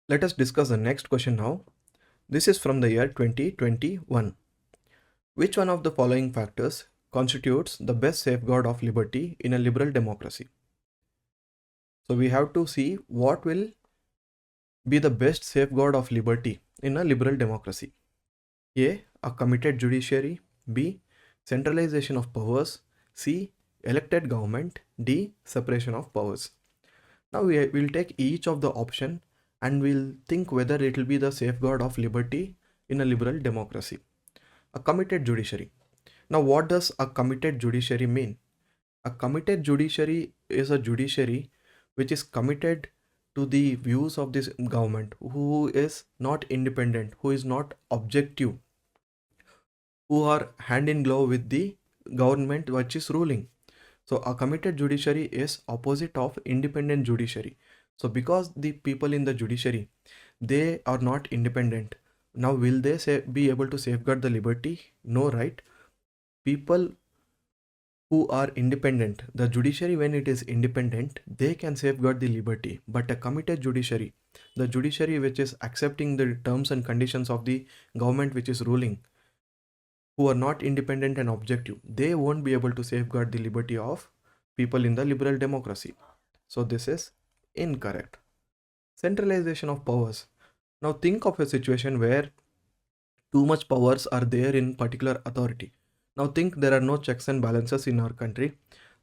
Let us discuss the next question now. This is from the year 2021. Which one of the following factors constitutes the best safeguard of liberty in a liberal democracy? So we have to see what will be the best safeguard of liberty in a liberal democracy. A. A committed judiciary. B. Centralization of powers. C. Elected government. D. Separation of powers. Now we will take each of the option and we'll think whether it will be the safeguard of liberty in a liberal democracy. A committed judiciary. Now what does a committed judiciary mean? A committed judiciary is a judiciary which is committed to the views of this government, who is not independent, who is not objective, who are hand in glove with the government which is ruling. So a committed judiciary is opposite of independent judiciary. So because the people in the judiciary, they are not independent. Now will they be able to safeguard the liberty? No, right? People who are independent, the judiciary when it is independent, they can safeguard the liberty. But a committed judiciary, the judiciary which is accepting the terms and conditions of the government which is ruling, who are not independent and objective, they won't be able to safeguard the liberty of people in the liberal democracy. So this is incorrect. Centralization of powers. Now think of a situation where too much powers are there in particular authority. Now think there are no checks and balances in our country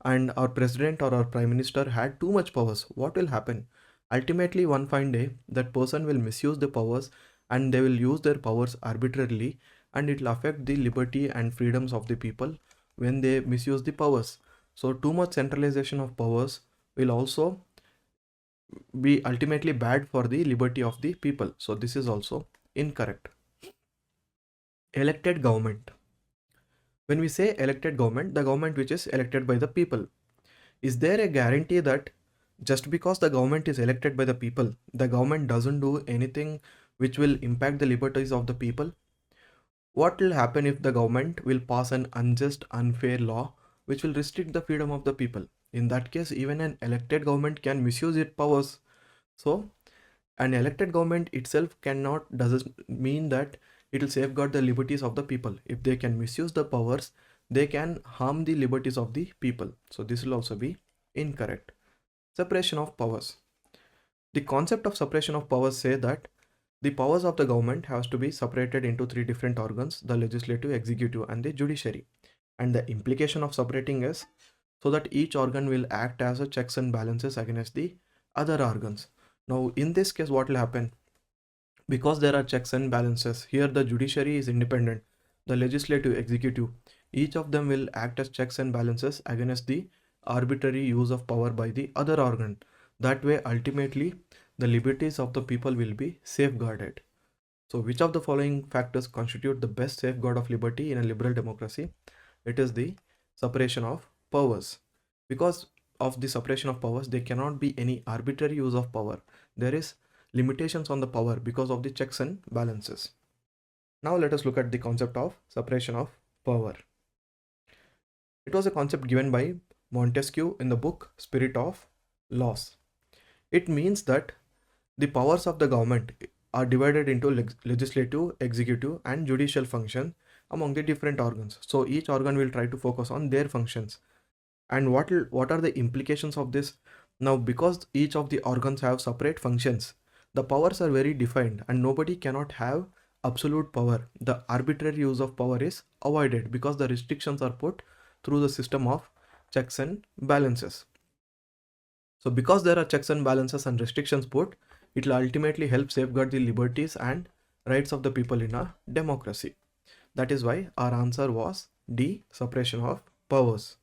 and our president or our prime minister had too much powers. What will happen? Ultimately, one fine day, that person will misuse the powers and they will use their powers arbitrarily, and it will affect the liberty and freedoms of the people when they misuse the powers. So too much centralization of powers will also be ultimately bad for the liberty of the people. So this is also incorrect. Elected government. When we say elected government, the government which is elected by the people, is there a guarantee that just because the government is elected by the people, the government doesn't do anything which will impact the liberties of the people? What will happen if the government will pass an unjust, unfair law which will restrict the freedom of the people? In that case, even an elected government can misuse its powers. So, an elected government itself doesn't mean that it will safeguard the liberties of the people. If they can misuse the powers, they can harm the liberties of the people. So this will also be incorrect. Separation of powers. The concept of separation of powers say that the powers of the government has to be separated into three different organs: the legislative, executive, and the judiciary. And the implication of separating is so that each organ will act as a checks and balances against the other organs. Now in this case, what will happen? Because there are checks and balances, here the judiciary is independent, the legislative, executive, each of them will act as checks and balances against the arbitrary use of power by the other organ. That way, ultimately, the liberties of the people will be safeguarded. So which of the following factors constitute the best safeguard of liberty in a liberal democracy? It is the separation of powers. Because of the separation of powers, there cannot be any arbitrary use of power. There is limitations on the power because of the checks and balances. Now let us look at the concept of separation of power. It was a concept given by Montesquieu in the book Spirit of Laws. It means that the powers of the government are divided into legislative, executive, and judicial function among the different organs. So each organ will try to focus on their functions. And what are the implications of this? Now, because each of the organs have separate functions, the powers are very defined and nobody cannot have absolute power. The arbitrary use of power is avoided because the restrictions are put through the system of checks and balances. So because there are checks and balances and restrictions put, it will ultimately help safeguard the liberties and rights of the people in a democracy. That is why our answer was D, separation of powers.